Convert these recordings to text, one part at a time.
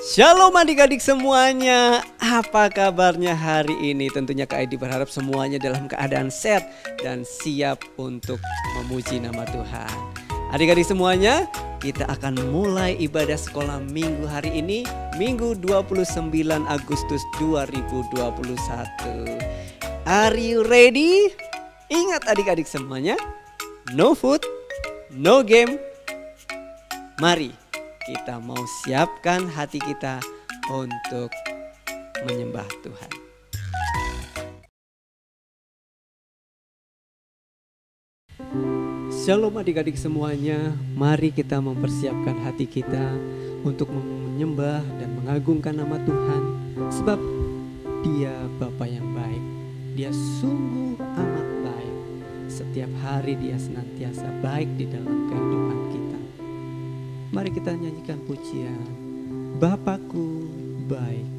Shalom adik-adik semuanya, apa kabarnya hari ini? Tentunya Kak Edi berharap semuanya dalam keadaan sehat dan siap untuk memuji nama Tuhan. Adik-adik semuanya, kita akan mulai ibadah sekolah minggu hari ini, Minggu 29 Agustus 2021. Are you ready? Ingat adik-adik semuanya, no food, no game. Mari kita mau siapkan hati kita untuk menyembah Tuhan. Shalom adik-adik semuanya, mari kita mempersiapkan hati kita untuk menyembah dan mengagungkan nama Tuhan. Sebab Dia Bapa yang baik, Dia sungguh amat baik. Setiap hari Dia senantiasa baik di dalam kehidupan kita. Mari kita nyanyikan pujian Bapakku baik.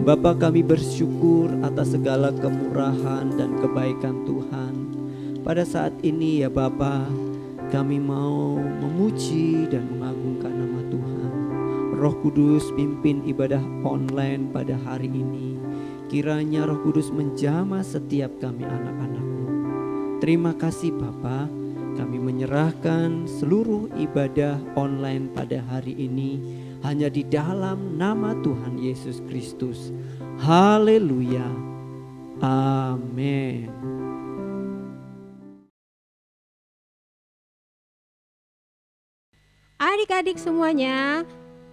Bapa, kami bersyukur atas segala kemurahan dan kebaikan Tuhan. Pada saat ini ya Bapa, kami mau memuji dan mengagungkan nama Tuhan. Roh Kudus pimpin ibadah online pada hari ini. Kiranya Roh Kudus menjamah setiap kami anak-anak-Mu. Terima kasih Bapa, kami menyerahkan seluruh ibadah online pada hari ini hanya di dalam nama Tuhan Yesus Kristus. Haleluya. Amin. Adik-adik semuanya,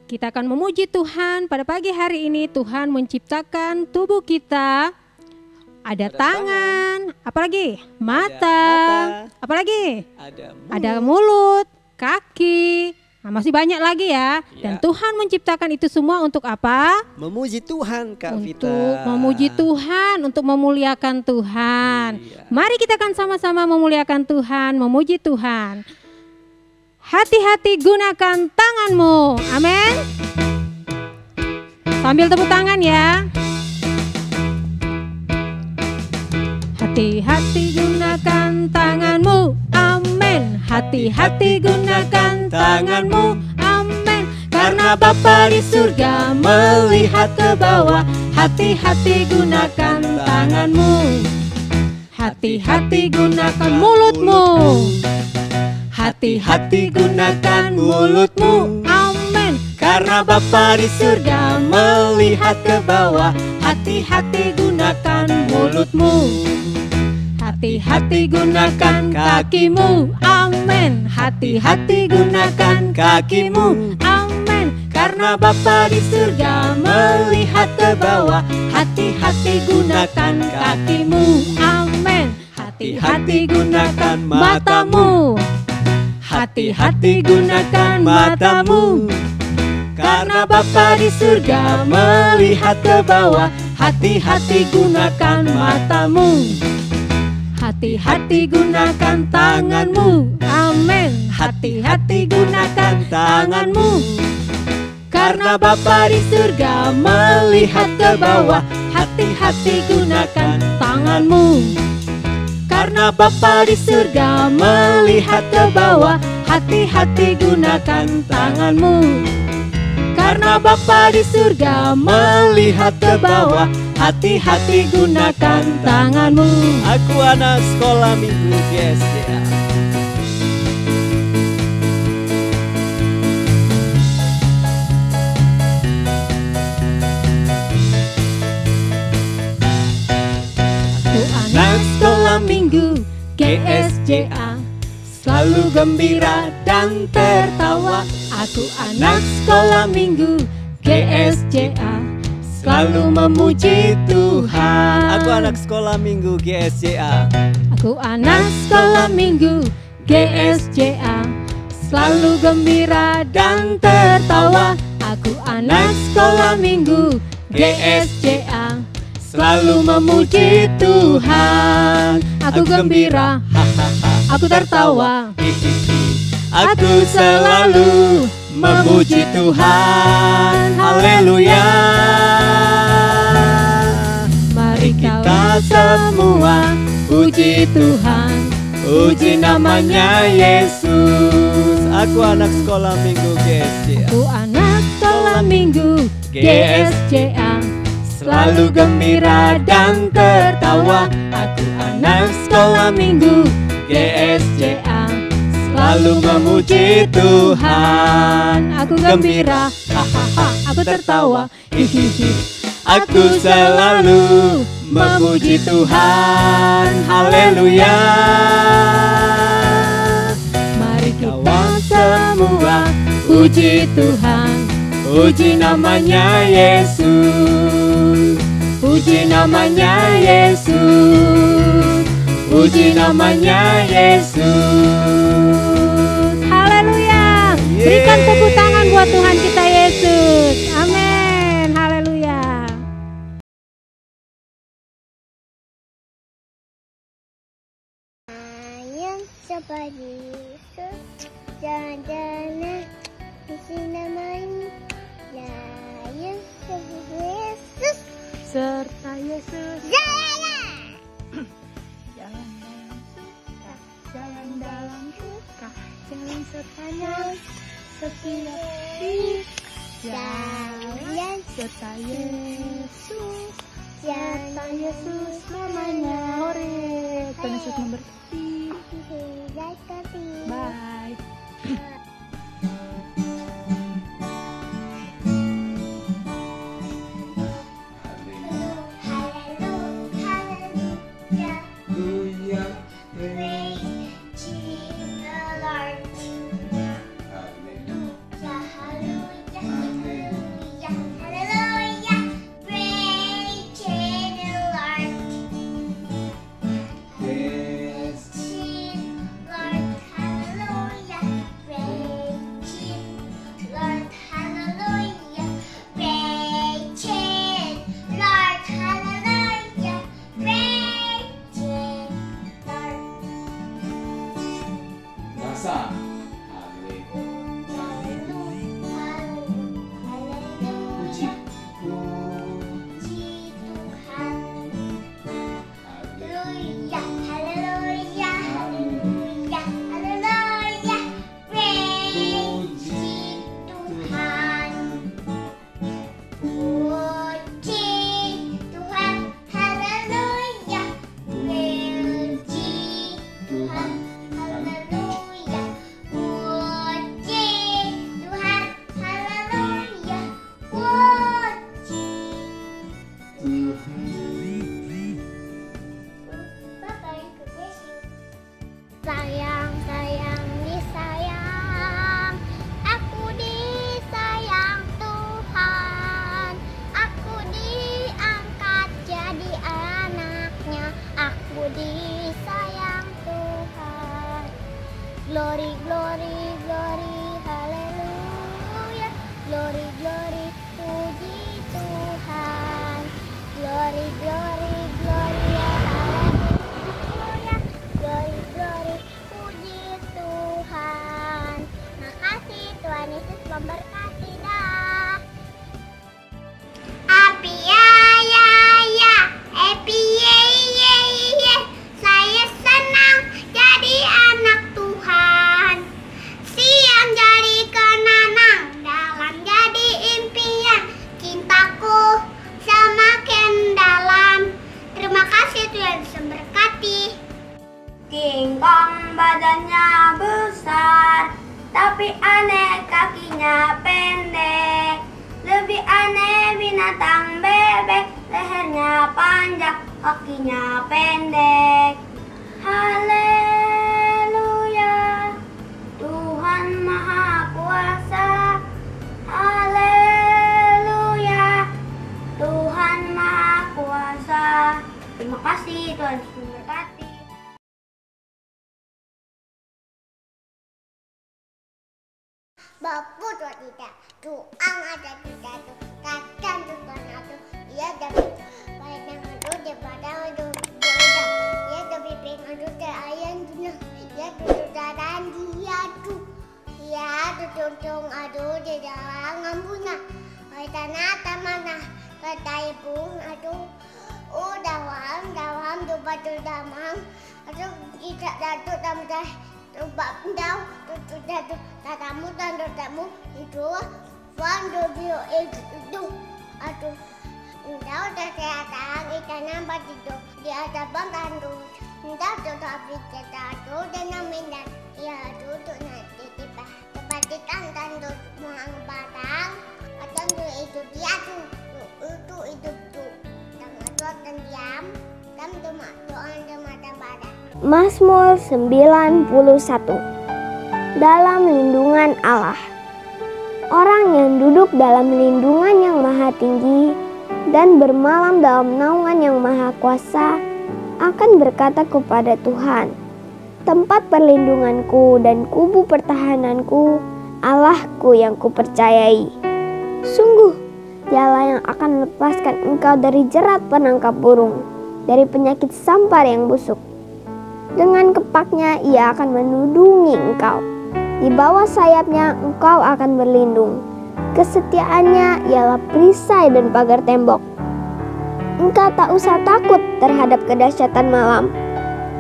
kita akan memuji Tuhan pada pagi hari ini. Tuhan menciptakan tubuh kita. Ada tangan, apalagi? Mata, apalagi? Ada mulut, kaki. Nah, masih banyak lagi ya. Dan Tuhan menciptakan itu semua untuk apa? Memuji Tuhan, Kak Vita. Untuk memuji Tuhan, untuk memuliakan Tuhan. Mari kita akan sama-sama memuliakan Tuhan, memuji Tuhan. Hati-hati gunakan tanganmu. Amin. Sambil tepuk tangan ya. Hati-hati gunakan tanganmu. Amin. Hati-hati gunakan tanganmu, amin. Karena Bapa di surga melihat ke bawah. Hati-hati gunakan tanganmu. Hati-hati gunakan mulutmu. Hati-hati gunakan mulutmu, amin. Karena Bapa di surga melihat ke bawah. Hati-hati gunakan mulutmu. Hati-hati gunakan kakimu, amin. Hati-hati gunakan kakimu, amin. Karena Bapa di surga melihat ke bawah. Hati-hati gunakan kakimu. Amin. Hati-hati gunakan matamu. Hati-hati gunakan matamu. Karena Bapa di surga melihat ke bawah. Hati-hati gunakan matamu. Hati-hati gunakan tanganmu. Amin. Hati-hati gunakan tanganmu. Karena Bapa di surga melihat ke bawah. Hati-hati gunakan tanganmu. Karena Bapa di surga melihat ke bawah. Hati-hati gunakan tanganmu. Karena Bapa di surga melihat ke bawah. Hati-hati gunakan tanganmu. Aku anak sekolah minggu GSJA. Anak sekolah minggu GSJA, selalu gembira dan tertawa. Aku anak sekolah minggu GSJA, selalu memuji Tuhan. Aku anak sekolah minggu GSJA. Aku anak sekolah minggu GSJA, selalu gembira dan tertawa. Aku anak sekolah minggu GSJA, selalu memuji Tuhan. Aku gembira, aku tertawa. Aku selalu memuji Tuhan. Haleluya. Mari kita semua puji Tuhan, puji namanya Yesus. Aku anak sekolah minggu GSJA. Aku anak sekolah minggu GSJA, selalu gembira dan tertawa. Aku anak sekolah minggu GSJA, selalu memuji Tuhan. Aku gembira, hahaha, aku tertawa, hihihi. Aku selalu memuji Tuhan. Haleluya. Mari kita semua puji Tuhan, puji namanya Yesus. Puji namanya Yesus. Puji namanya Yesus. Haleluya. Berikan tepuk tangan buat Tuhan kita Yesus. Amin. Haleluya. Ayam seperti Yesus, jalan-jalan di sini main. Ayam seperti Yesus, Serta Yesus. jalan. Jalan dalam suka, jalan dalam suka, jalan sertanya setiap hari. Jalan Serta Yesus, jalan serta Yesus namanya. Hore, Tuhan Yesus memberkati. Bye. binatang bebek, lehernya panjang, kakinya pendek. Haleluya, Tuhan Maha Kuasa. Haleluya, Tuhan Maha Kuasa. Terima kasih, Tuhan memberkati. Bapu tuh tidak, tuang ada tidak tuh, kadang tuh tanah ia dapat banyak tuh daripada tuh beda, ia dapat pengen tuh ayam tuh, ia tuh daran dia tuh, ia tuh tuntung aduh di dalam ngambuna, tanah tamana, katai bung aduh, dawam tuh batu damang, aduh tidak datuk damai. Bab đau tu tatamu dan tatamu itu fando bio itu aduh ndau kesehatan ikan apa itu dia ada bangkan tu ndau tu tapi kita tu dan minat ya tu nanti tiba kebatikan dan tu muang batang atau tu itu dia tu itu tu tengah tu dan diam kan tu mak tu mata badan. Mazmur 91. Dalam lindungan Allah. Orang yang duduk dalam lindungan yang maha tinggi dan bermalam dalam naungan yang maha kuasa akan berkata kepada Tuhan, tempat perlindunganku dan kubu pertahananku, Allahku yang kupercayai. Sungguh, Dialah yang akan melepaskan engkau dari jerat penangkap burung, dari penyakit sampar yang busuk. Dengan kepaknya ia akan menudungi engkau. Di bawah sayapnya engkau akan berlindung. Kesetiaannya ialah perisai dan pagar tembok. Engkau tak usah takut terhadap kedahsyatan malam,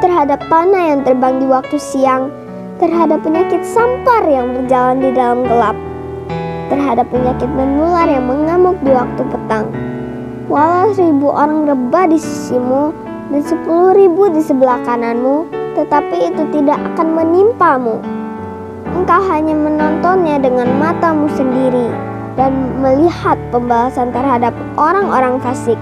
terhadap panah yang terbang di waktu siang, terhadap penyakit sampar yang berjalan di dalam gelap, terhadap penyakit menular yang mengamuk di waktu petang. Walau 1000 orang rebah di sisimu dan 10.000 di sebelah kananmu, tetapi itu tidak akan menimpamu. Engkau hanya menontonnya dengan matamu sendiri dan melihat pembalasan terhadap orang-orang fasik.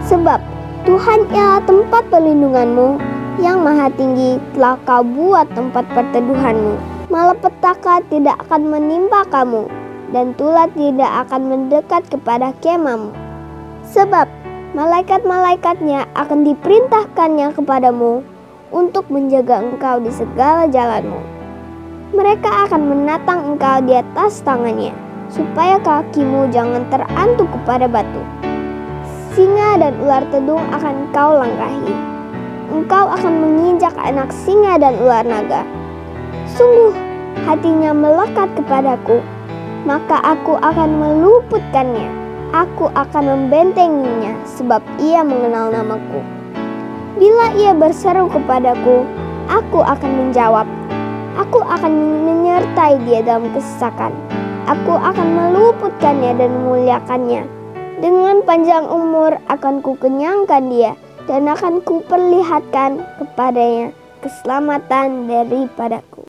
Sebab Tuhan ialah tempat perlindunganmu, yang maha tinggi telah kau buat tempat perteduhanmu. Malapetaka tidak akan menimpa kamu, dan tulah tidak akan mendekat kepada kemahmu. Sebab malaikat-malaikatnya akan diperintahkannya kepadamu untuk menjaga engkau di segala jalanmu. Mereka akan menatang engkau di atas tangannya, supaya kakimu jangan terantuk kepada batu. Singa dan ular tedung akan kau langkahi. Engkau akan menginjak anak singa dan ular naga. Sungguh, hatinya melekat kepadaku, maka aku akan meluputkannya. Aku akan membentenginya, sebab ia mengenal namaku. Bila ia berseru kepadaku, aku akan menjawab. Aku akan menyertai dia dalam kesesakan. Aku akan meluputkannya dan memuliakannya. Dengan panjang umur akan kukenyangkan dia, dan akan kuperlihatkan kepadanya keselamatan daripadaku.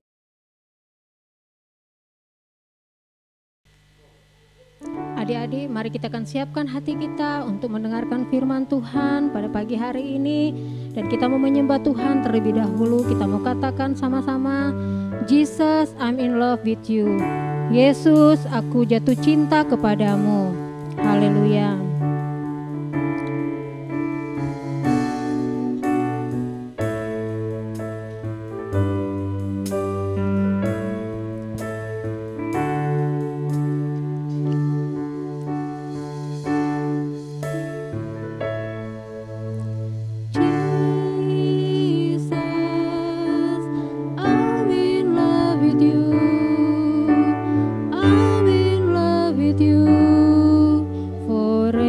Adik-adik, mari kita akan siapkan hati kita untuk mendengarkan firman Tuhan pada pagi hari ini. Dan kita mau menyembah Tuhan terlebih dahulu. Kita mau katakan sama-sama, Jesus, I'm in love with you. Yesus, aku jatuh cinta kepadamu. Haleluya. Forever.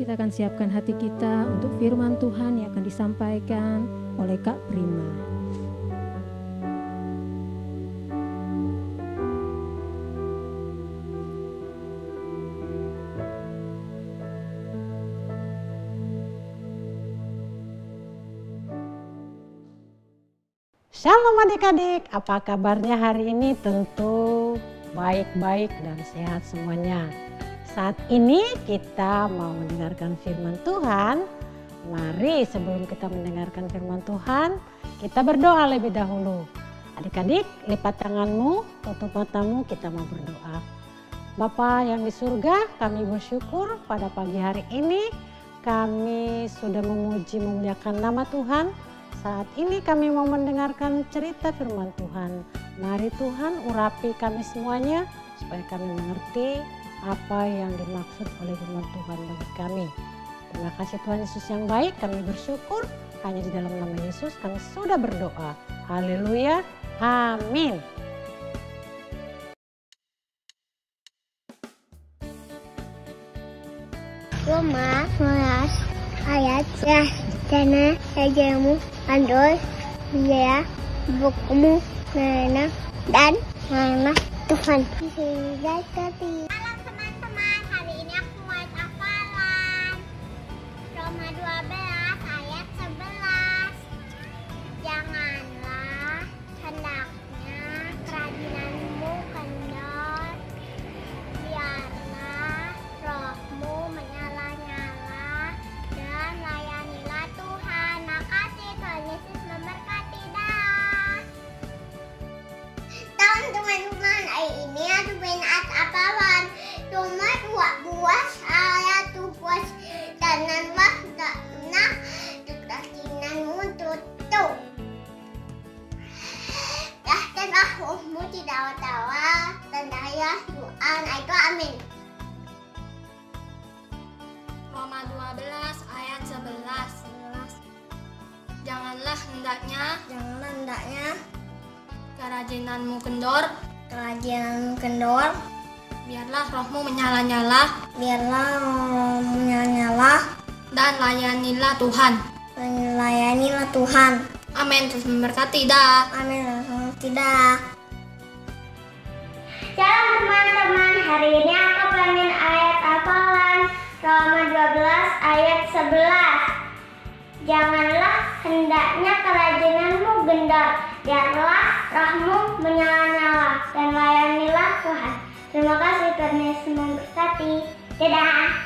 Kita akan siapkan hati kita untuk firman Tuhan yang akan disampaikan oleh Kak Prima. Shalom adik-adik, apa kabarnya hari ini? Tentu baik-baik dan sehat semuanya. Saat ini kita mau mendengarkan firman Tuhan. Mari sebelum kita mendengarkan firman Tuhan, kita berdoa lebih dahulu. Adik-adik, lipat tanganmu, tutup matamu, kita mau berdoa. Bapa yang di surga, kami bersyukur pada pagi hari ini kami sudah memuji memuliakan nama Tuhan. Saat ini kami mau mendengarkan cerita firman Tuhan. Mari Tuhan urapi kami semuanya supaya kami mengerti apa yang dimaksud oleh firman Tuhan bagi kami. Terima kasih Tuhan Yesus yang baik, kami bersyukur hanya di dalam nama Yesus kami sudah berdoa. Haleluya, amin. Roma 11 ayat ya, karena rajamu andoi dia bukumu nana dan nama Tuhan. Halo teman-teman, hari ini aku mau hafalan Roma 12 ayat 11. Janganlah hendaknya kerajinanmu kendor, biarlah rohmu menyala-nyala dan layanilah Tuhan. Makasih, Tuhan Yesus memberkati. Dah. Teman-teman, hari ini aku main hafalan Roma 12 ayat 12. Janganlah hendaknya kerajinanmu tutup. Dan rohmu tidak tawa dan daya Tuhan. Itu amin. Roma 12 ayat 11. Janganlah hendaknya kerajinanmu kendor, biarlah rohmu menyala-nyala dan layanilah Tuhan. Amin. Terus memberkati. Dah. Shalom teman-teman, hari ini aku pengen ayat hafalan Roma 12 ayat 11. Janganlah hendaknya kerajinanmu gendor, biarlah rohmu menyala-nyala dan layanilah Tuhan. Terima kasih, Tuhan Yesus memberkati. Dadah.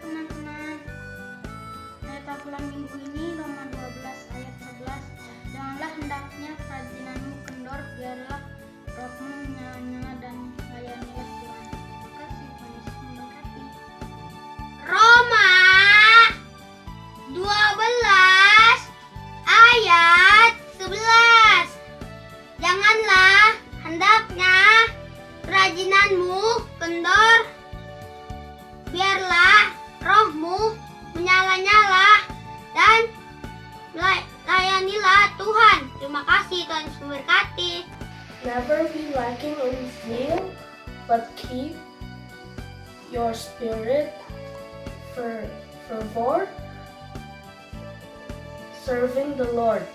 Teman-teman, ayat hafalan minggu ini Roma 12 ayat 11. Janganlah hendaknya kerajinanmu kendor, biarlah rohmu menyala-nyala dan layanilah Tuhan. Terima kasih, Tuhan Yesus memberkati. Roma 12 ayat 11. Janganlah hendaknya kerajinanmu kendor, biarlah rohmu menyala-nyala dan layanilah Tuhan. Terima kasih, Tuhan Yesus memberkati. Never be lacking in zeal, but keep your spirit fervor, serving the Lord.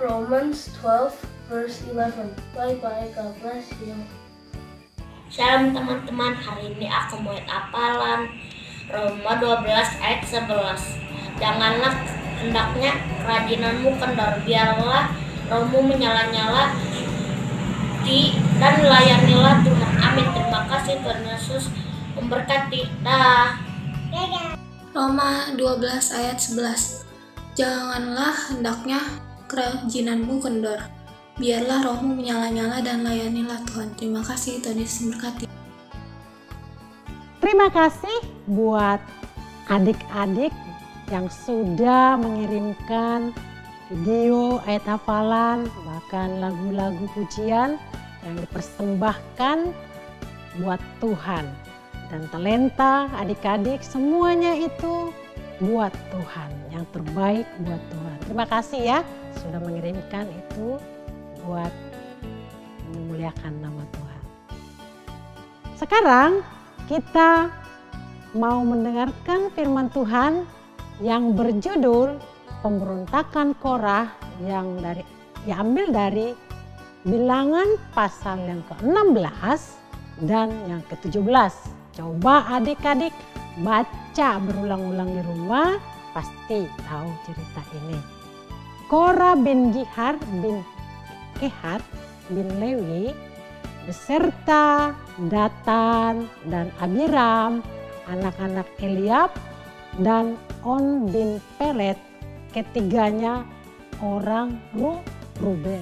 Romans 12 verse 11. Bye-bye, God bless you. Shalom teman-teman, hari ini aku mau hafalan Roma 12 ayat 11. Janganlah hendaknya kerajinanmu kendor, biarlah rohmu menyala-nyala dan layanilah Tuhan. Amin. Terima kasih, Tuhan Yesus memberkati. Dah. Roma 12 ayat 11. Janganlah hendaknya kerajinanmu kendor, biarlah rohmu menyala-nyala dan layanilah Tuhan. Terima kasih, Tuhan Yesus memberkati. Terima kasih buat adik-adik yang sudah mengirimkan video ayat hafalan, bahkan lagu-lagu pujian yang dipersembahkan buat Tuhan. Dan talenta adik-adik semuanya itu buat Tuhan, yang terbaik buat Tuhan. Terima kasih ya sudah mengirimkan itu buat memuliakan nama Tuhan. Sekarang kita mau mendengarkan firman Tuhan yang berjudul Pemberontakan Korah, yang diambil dari Bilangan pasal yang ke-16 dan yang ke-17. Coba adik-adik baca berulang-ulang di rumah, pasti tahu cerita ini. Korah bin Gihar bin Kehat bin Lewi beserta Datan dan Abiram, anak-anak Eliab dan On bin Pelet, ketiganya orang Ruben.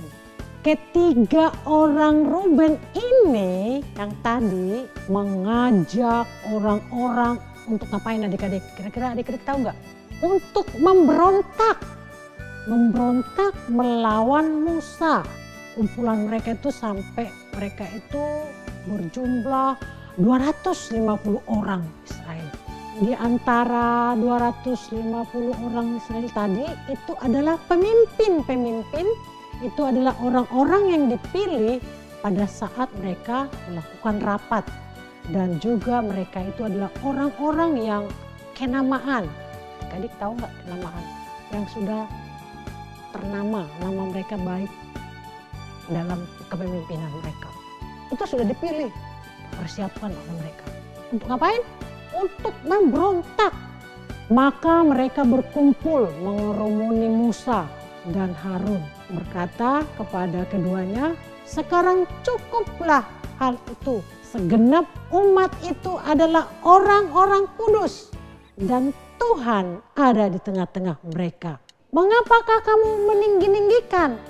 Ketiga orang Ruben ini yang tadi mengajak orang-orang untuk ngapain adik-adik? Kira-kira adik-adik tahu nggak? Untuk memberontak melawan Musa. Kumpulan mereka itu sampai mereka itu berjumlah 250 orang Israel. Di antara 250 orang Israel tadi itu adalah pemimpin itu adalah orang-orang yang dipilih pada saat mereka melakukan rapat dan juga mereka itu adalah orang-orang yang kenamaan. Adik tahu nggak kenamaan? Yang sudah ternama, nama mereka baik dalam kepemimpinan mereka. Itu sudah dipilih, persiapkan oleh mereka. Untuk ngapain? Untuk memberontak. Maka mereka berkumpul mengerumuni Musa dan Harun, berkata kepada keduanya, sekarang cukuplah hal itu. Segenap umat itu adalah orang-orang kudus dan Tuhan ada di tengah-tengah mereka. Mengapakah kamu meninggi-ninggikan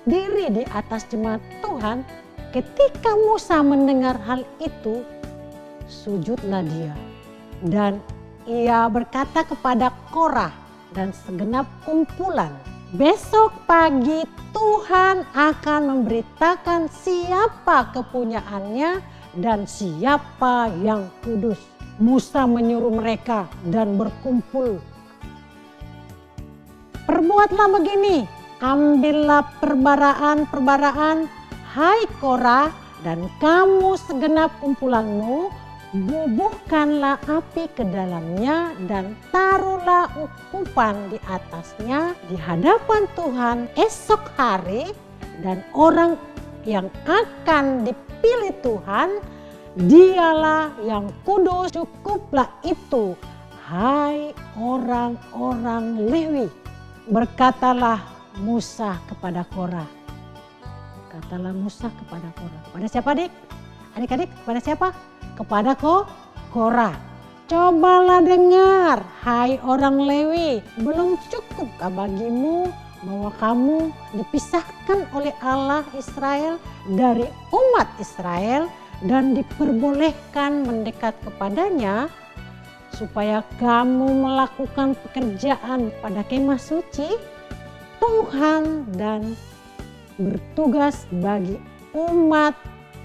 diri di atas jemaat Tuhan? Ketika Musa mendengar hal itu, sujudlah dia. Dan ia berkata kepada Korah dan segenap kumpulan, besok pagi Tuhan akan memberitakan siapa kepunyaannya dan siapa yang kudus. Musa menyuruh mereka dan berkumpul. Perbuatlah begini, ambillah perbaraan, hai Korah, dan kamu segenap kumpulanmu, bubuhkanlah api ke dalamnya dan taruhlah ukupan di atasnya di hadapan Tuhan esok hari, dan orang yang akan dipilih Tuhan, dialah yang kudus. Cukuplah itu, hai orang-orang Lewi. Berkatalah Musa kepada Korah. Katalah Musa kepada Korah. Kepada siapa, adik? Adik-adik, kepada siapa? Kepada Korah. Cobalah dengar, hai orang Lewi, belum cukupkah bagimu bahwa kamu dipisahkan oleh Allah Israel dari umat Israel dan diperbolehkan mendekat kepadanya supaya kamu melakukan pekerjaan pada kemah suci Tuhan dan bertugas bagi umat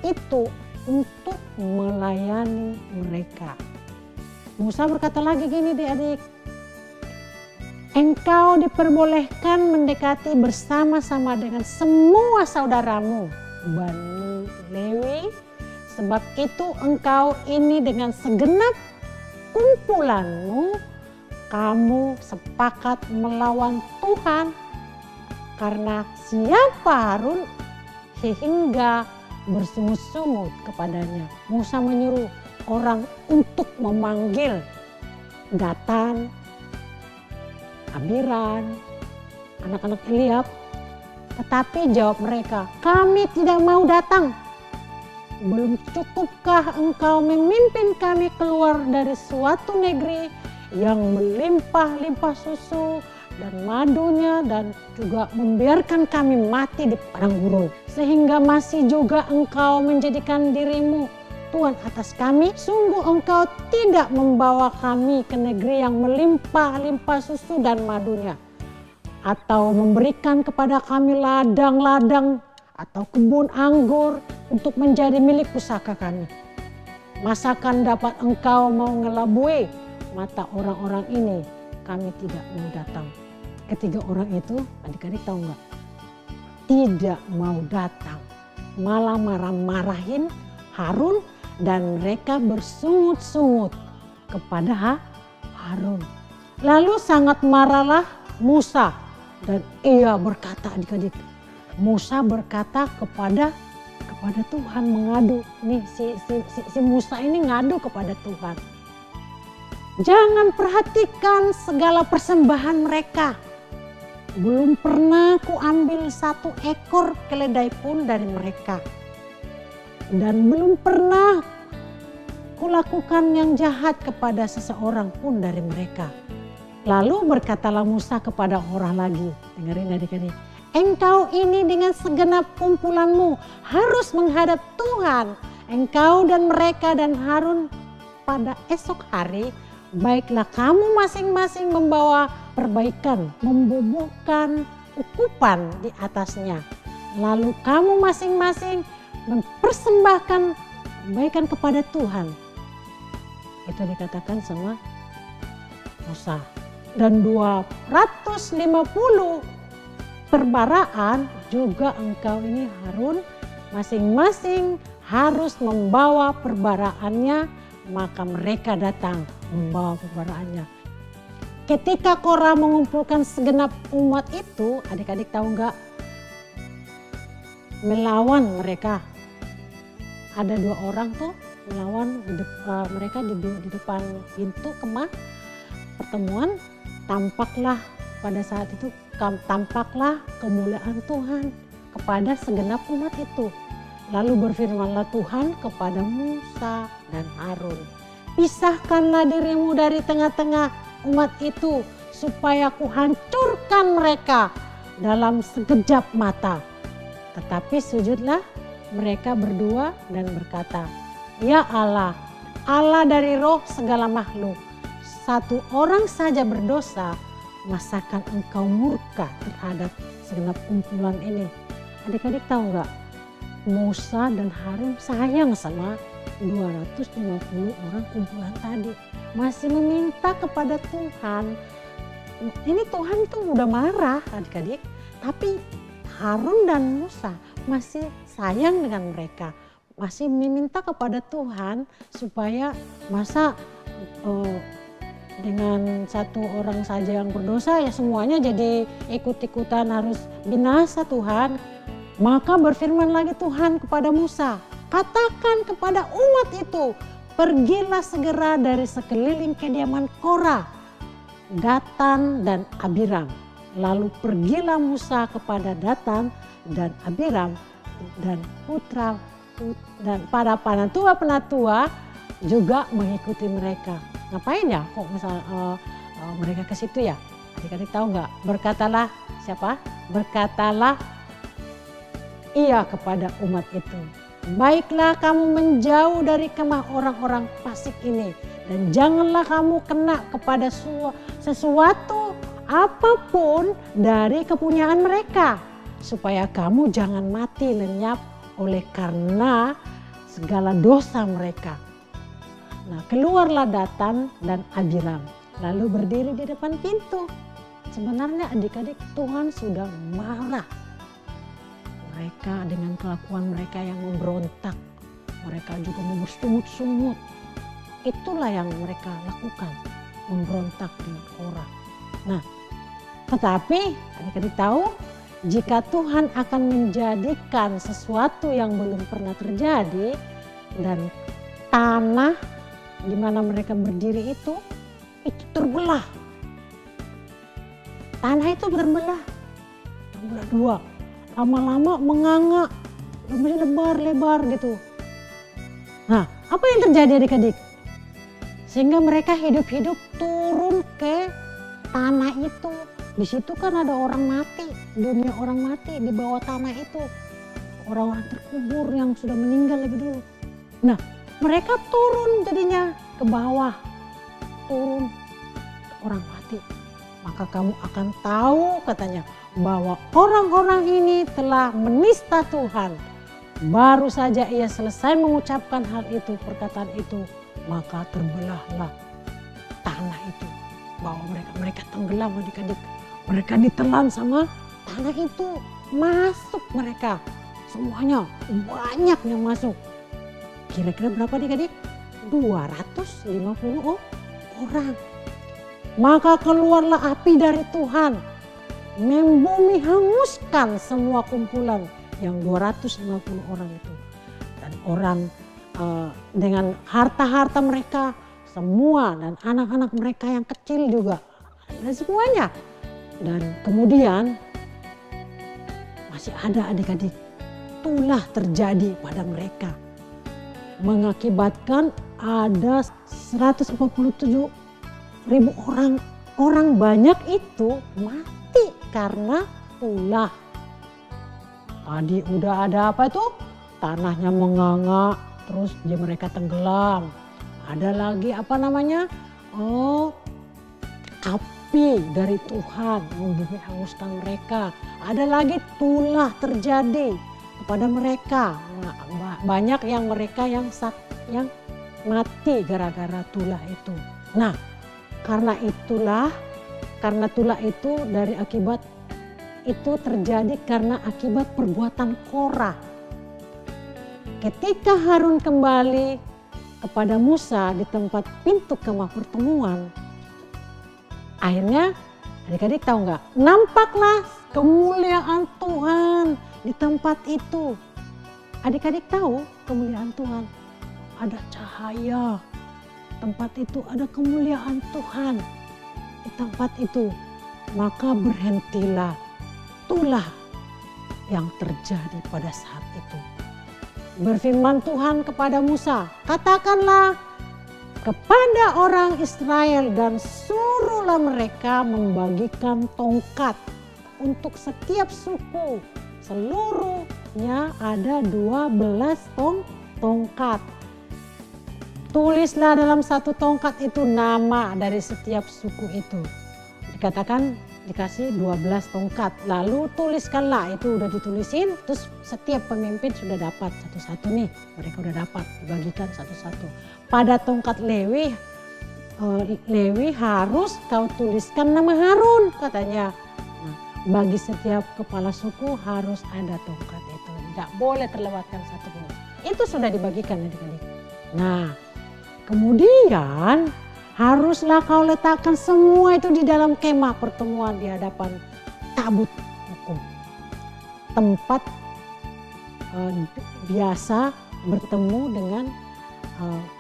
itu untuk melayani mereka. Musa berkata lagi gini, adik-adik, engkau diperbolehkan mendekati bersama-sama dengan semua saudaramu Bani Lewi, sebab itu engkau ini dengan segenap kumpulanmu, kamu sepakat melawan Tuhan, karena siapa Harun sehingga bersungut-sungut kepadanya. Musa menyuruh orang untuk memanggil Datan, Abiram, anak-anak Eliab, tetapi jawab mereka, kami tidak mau datang. Belum cukupkah engkau memimpin kami keluar dari suatu negeri yang melimpah-limpah susu dan madunya, dan juga membiarkan kami mati di padang gurun, sehingga masih juga engkau menjadikan dirimu Tuhan atas kami? Sungguh engkau tidak membawa kami ke negeri yang melimpah-limpah susu dan madunya, atau memberikan kepada kami ladang-ladang atau kebun anggur untuk menjadi milik pusaka kami. Masakan dapat engkau mau ngelabui mata orang-orang ini? Kami tidak mau datang. Ketiga orang itu, adik-adik tahu nggak? Tidak mau datang, malah marah-marahin Harun, dan mereka bersungut-sungut kepada Harun. Lalu sangat marahlah Musa, dan ia berkata, adik-adik, Musa berkata kepada Tuhan, mengadu. Nih si Musa ini ngadu kepada Tuhan. Jangan perhatikan segala persembahan mereka. Belum pernah ku ambil satu ekor keledai pun dari mereka. Dan belum pernah ku lakukan yang jahat kepada seseorang pun dari mereka. Lalu berkatalah Musa kepada orang lagi. Dengerin adik-adik. Engkau ini dengan segenap kumpulanmu harus menghadap Tuhan. Engkau dan mereka dan Harun pada esok hari, baiklah kamu masing-masing membawa perbaikan, membubuhkan ukupan di atasnya. Lalu kamu masing-masing mempersembahkan kebaikan kepada Tuhan. Itu dikatakan sama Musa. Dan 250 perbaraan juga engkau ini Harun masing-masing harus membawa perbaraannya, maka mereka datang membawa perbaraannya. Ketika Korah mengumpulkan segenap umat itu, adik-adik tahu nggak? Melawan mereka. Ada 2 orang tuh melawan mereka di depan pintu kemah pertemuan. Tampaklah pada saat itu kemuliaan Tuhan kepada segenap umat itu. Lalu berfirmanlah Tuhan kepada Musa dan Harun, pisahkanlah dirimu dari tengah-tengah umat itu supaya ku hancurkan mereka dalam sekejap mata. Tetapi sujudlah mereka berdua dan berkata, ya Allah, Allah dari roh segala makhluk, 1 orang saja berdosa, masakan engkau murka terhadap segenap kumpulan ini? Adik-adik tahu nggak? Musa dan Harun sayang sama 250 orang kumpulan tadi. Masih meminta kepada Tuhan. Ini Tuhan itu udah marah adik-adik. Tapi Harun dan Musa masih sayang dengan mereka. Masih meminta kepada Tuhan supaya masa dengan 1 orang saja yang berdosa ya semuanya jadi ikut-ikutan harus binasa Tuhan. Maka berfirman lagi Tuhan kepada Musa, katakan kepada umat itu, pergilah segera dari sekeliling kediaman Korah, Datan dan Abiram. Lalu pergilah Musa kepada Datan dan Abiram dan putra dan para penatua juga mengikuti mereka. Ngapain ya kok mereka ke situ ya? Adik-adik tahu nggak? Berkatalah siapa? Berkatalah ia kepada umat itu, baiklah kamu menjauh dari kemah orang-orang fasik ini, dan janganlah kamu kena kepada sesuatu apapun dari kepunyaan mereka, supaya kamu jangan mati lenyap oleh karena segala dosa mereka. Nah, keluarlah Datan dan Abiram, lalu berdiri di depan pintu. Sebenarnya adik-adik, Tuhan sudah marah mereka dengan kelakuan mereka yang memberontak. Mereka juga bersungut-sungut. Itulah yang mereka lakukan, memberontak dengan Korah. Nah, tetapi adik-adik tahu, jika Tuhan akan menjadikan sesuatu yang belum pernah terjadi dan tanah di mana mereka berdiri itu terbelah. Tanah itu terbelah 2. Lama-lama menganga, lebar-lebar gitu. Nah, apa yang terjadi adik-adik? Sehingga mereka hidup-hidup turun ke tanah itu. Di situ kan ada orang mati, dunia orang mati di bawah tanah itu. Orang-orang terkubur yang sudah meninggal lebih dulu. Nah, mereka turun jadinya ke bawah, turun orang mati. Maka kamu akan tahu katanya bahwa orang-orang ini telah menista Tuhan. Baru saja ia selesai mengucapkan hal itu, perkataan itu, maka terbelahlah tanah itu. Bahwa mereka tenggelam adik-adik. Mereka ditelan sama tanah itu. Masuk mereka. Semuanya banyak yang masuk. Kira-kira berapa adik-adik? 250 orang. Maka keluarlah api dari Tuhan, membumi hanguskan semua kumpulan yang 250 orang itu. Dan orang dengan harta-harta mereka semua dan anak-anak mereka yang kecil juga. Dan semuanya. Dan kemudian masih ada adik-adik, tulah terjadi pada mereka. Mengakibatkan ada 147.000 orang banyak itu mati karena tulah. Tadi udah ada apa itu? Tanahnya menganga, terus mereka tenggelam. Ada lagi apa namanya? Api dari Tuhan membumi hanguskan mereka. Ada lagi tulah terjadi kepada mereka. Banyak yang mereka yang mati gara-gara tulah itu. Nah, karena tulah itu dari akibat itu terjadi karena akibat perbuatan Korah. ketika Harun kembali kepada Musa di tempat pintu kemah pertemuan, akhirnya adik-adik tahu nggak? Nampaklah kemuliaan Tuhan di tempat itu. Adik-adik tahu kemuliaan Tuhan? Ada cahaya. Tempat itu ada kemuliaan Tuhan di tempat itu. Maka berhentilah. Itulah yang terjadi pada saat itu. Berfirman Tuhan kepada Musa, katakanlah kepada orang Israel dan suruhlah mereka membagikan tongkat untuk setiap suku. Seluruhnya ada 12 tongkat. Tulislah dalam satu tongkat itu nama dari setiap suku itu. Dikatakan dikasih 12 tongkat. Lalu tuliskanlah, itu udah ditulisin, terus setiap pemimpin sudah dapat satu-satu nih. Mereka udah dapat, dibagikan satu-satu. Pada tongkat Lewi harus kau tuliskan nama Harun katanya. Nah, bagi setiap kepala suku harus ada tongkat itu. Tidak boleh terlewatkan satu pun. Itu sudah dibagikan adik-adik. Nah, kemudian haruslah kau letakkan semua itu di dalam kemah pertemuan di hadapan tabut hukum. Tempat biasa bertemu dengan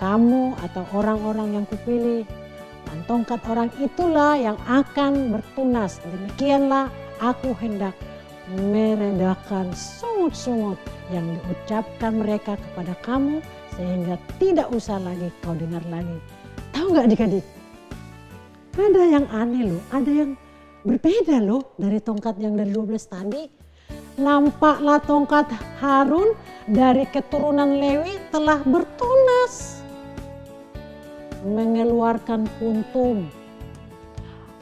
kamu atau orang-orang yang kupilih. Dan tongkat orang itulah yang akan bertunas. Demikianlah aku hendak meredakan sungut-sungut yang diucapkan mereka kepada kamu, sehingga tidak usah lagi kau dengar lagi. Tahu nggak adik-adik? Ada yang aneh loh, ada yang berbeda loh dari tongkat yang dari 12 tadi. Nampaklah tongkat Harun dari keturunan Lewi telah bertunas. Mengeluarkan kuntum,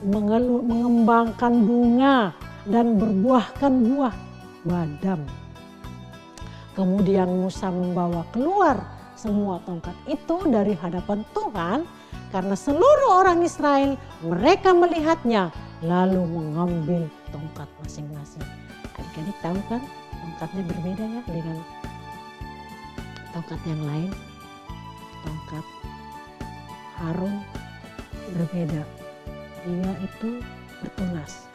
mengembangkan bunga dan berbuahkan buah badam. Kemudian Musa membawa keluar semua tongkat itu dari hadapan Tuhan karena seluruh orang Israel mereka melihatnya lalu mengambil tongkat masing-masing. Adik-adik tahu kan tongkatnya berbeda ya dengan tongkat yang lain. Tongkat Harun berbeda. Dia itu bertunas.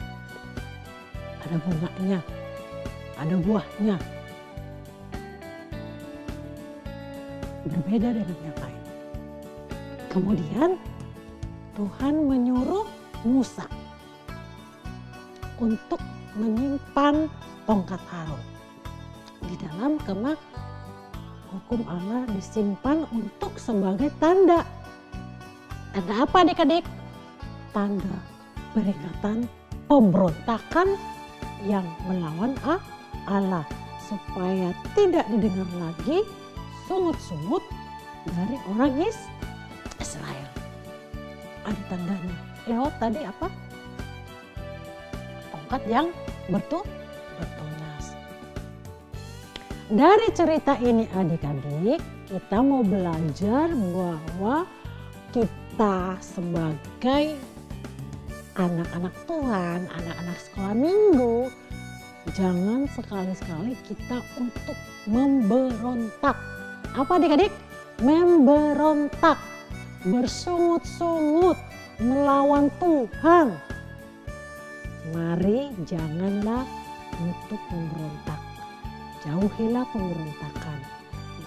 Ada bunganya, ada buahnya. Berbeda dengan yang lain. Kemudian Tuhan menyuruh Musa untuk menyimpan tongkat Harun di dalam kemah hukum Allah, disimpan untuk sebagai tanda. Tanda apa adik-adik? Tanda peringatan pemberontakan yang melawan Allah, supaya tidak didengar lagi sungut-sungut dari orang Israel. Ada tandanya. Lewat tadi apa? Tongkat yang bertunas. Dari cerita ini adik-adik, kita mau belajar bahwa kita sebagai anak-anak Tuhan, anak-anak sekolah minggu, jangan sekali-sekali kita untuk memberontak. Apa adik-adik? Memberontak, bersungut-sungut, melawan Tuhan. Mari janganlah untuk memberontak. Jauhilah pemberontakan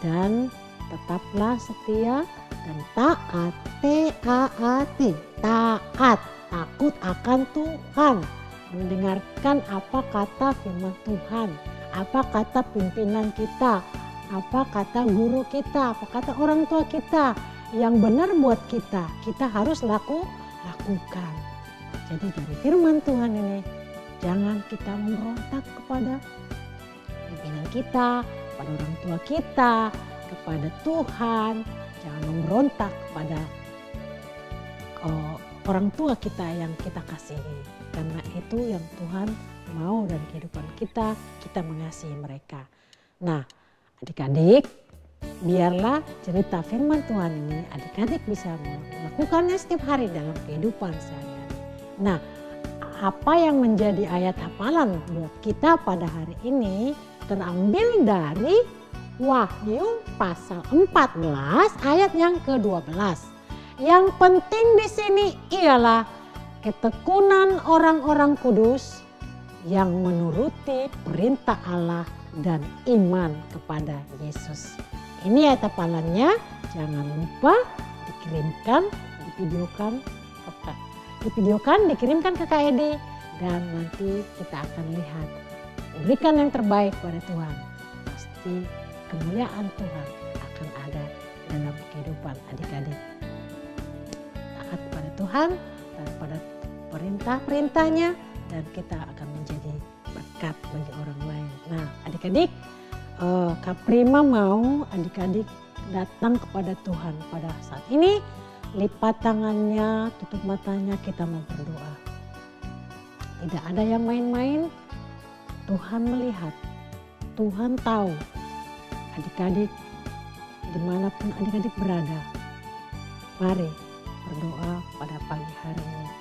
dan tetaplah setia dan taat, T-A-A-T, taat, takut akan Tuhan. Mendengarkan apa kata firman Tuhan, apa kata pimpinan kita, apa kata guru kita, apa kata orang tua kita yang benar buat kita harus lakukan. Jadi dari firman Tuhan ini, jangan kita memberontak kepada pimpinan kita, kepada orang tua kita, kepada Tuhan. Jangan memberontak kepada orang tua kita yang kita kasihi. Karena itu yang Tuhan mau dari kehidupan kita mengasihi mereka. Nah, adik-adik, biarlah cerita firman Tuhan ini adik-adik bisa melakukannya setiap hari dalam kehidupan sehari-hari. Nah, apa yang menjadi ayat hafalan buat kita pada hari ini terambil dari Wahyu pasal 14 ayat yang ke-12. Yang penting di sini ialah ketekunan orang-orang kudus yang menuruti perintah Allah dan iman kepada Yesus. Ini ayat hafalannya, jangan lupa dikirimkan ke KED dan nanti kita akan lihat. Berikan yang terbaik pada Tuhan. Pasti kemuliaan Tuhan akan ada dalam kehidupan adik-adik. Taat pada Tuhan dan pada perintah-perintahnya, dan kita akan menjadi berkat bagi orang lain. Nah, adik-adik, Kak Prima mau adik-adik datang kepada Tuhan pada saat ini. Lipat tangannya, tutup matanya, kita mau berdoa. Tidak ada yang main-main. Tuhan melihat, Tuhan tahu adik-adik dimanapun adik-adik berada. Mari berdoa pada pagi hari ini.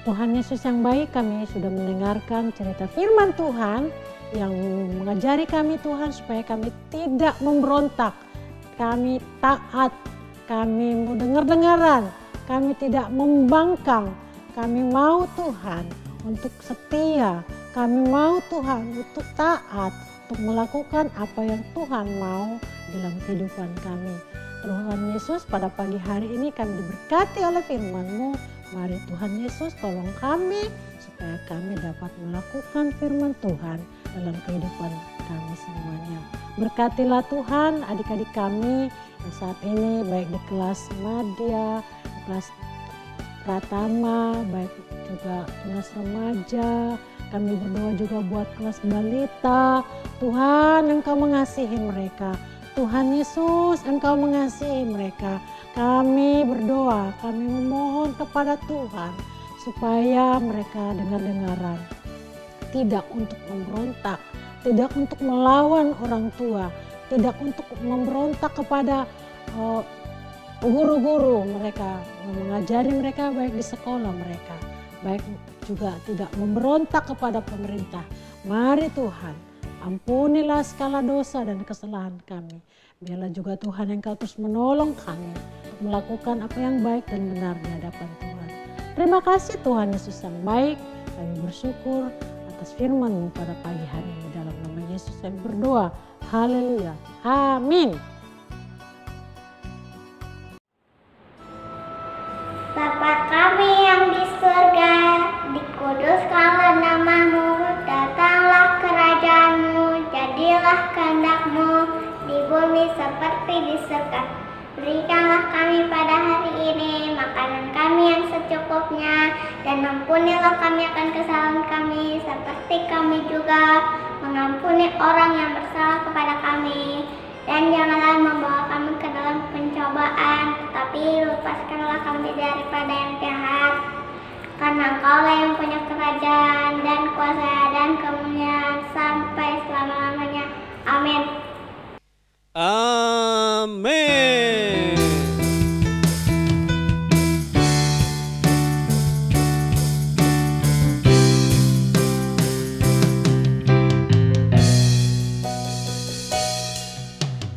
Tuhan Yesus yang baik, kami sudah mendengarkan cerita firman Tuhan yang mengajari kami Tuhan supaya kami tidak memberontak, kami taat, kami mau dengar-dengaran, kami tidak membangkang, kami mau Tuhan untuk setia, kami mau Tuhan untuk taat, untuk melakukan apa yang Tuhan mau dalam kehidupan kami. Tuhan Yesus, pada pagi hari ini kami diberkati oleh firman-Mu. Mari Tuhan Yesus tolong kami supaya kami dapat melakukan firman Tuhan dalam kehidupan kami semuanya. Berkatilah Tuhan adik-adik kami yang saat ini baik di kelas Madya, kelas Pratama, baik juga kelas remaja. Kami berdoa juga buat kelas balita. Tuhan, Engkau mengasihi mereka. Tuhan Yesus, Engkau mengasihi mereka. Kami berdoa, kami memohon kepada Tuhan supaya mereka dengar-dengaran, tidak untuk memberontak, tidak untuk melawan orang tua, tidak untuk memberontak kepada guru-guru mereka, mengajari mereka baik di sekolah mereka, baik juga tidak memberontak kepada pemerintah. Mari Tuhan, ampunilah segala dosa dan kesalahan kami. Biarlah juga Tuhan Engkau terus menolong kami untuk melakukan apa yang baik dan benar di hadapan Tuhan. Terima kasih Tuhan Yesus yang baik, kami bersyukur atas firman-Mu pada pagi hari ini. Dalam nama Yesus kami berdoa, haleluya, amin. Bapa kami yang di surga, dikuduskanlah nama-Mu, datanglah kerajaan-Mu, jadilah kehendak-Mu di bumi seperti di surga. Berikanlah kami pada hari ini makanan kami yang secukupnya, dan ampunilah kami akan kesalahan kami seperti kami juga mengampuni orang yang bersalah kepada kami. Dan janganlah membawa kami ke dalam pencobaan, tetapi lepaskanlah kami daripada yang jahat. Karena Engkaulah yang punya kerajaan dan kuasa dan kemuliaan sampai selama-lamanya. Amin. Amin.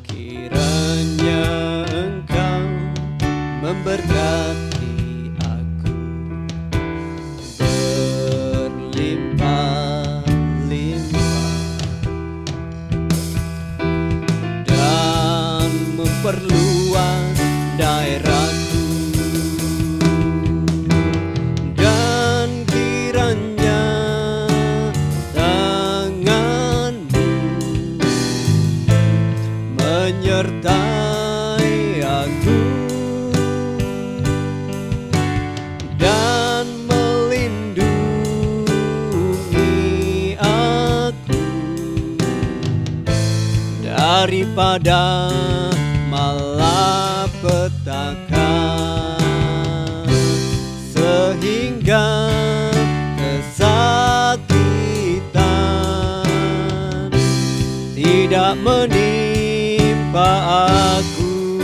Kiranya Engkau memberkati aku berlimpah-limpah dan memperluas daerahku, dan kiranya tangan-Mu menyertai aku dan melindungi aku daripada malapetaka, sehingga kesakitan tidak menimpa aku.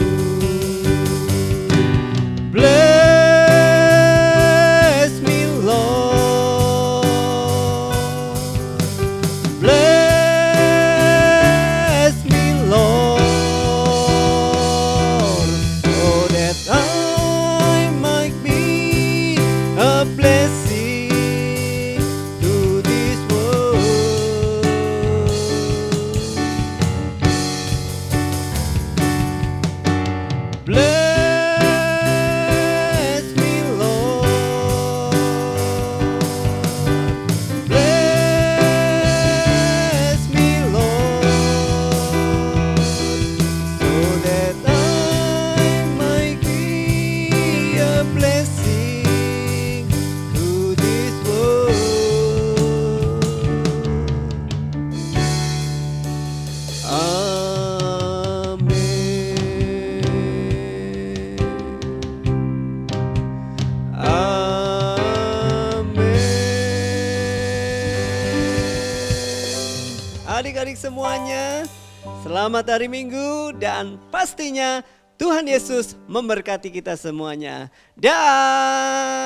Bless me, Lord. Bless adik-adik semuanya. Selamat hari Minggu dan pastinya Tuhan Yesus memberkati kita semuanya. Dah.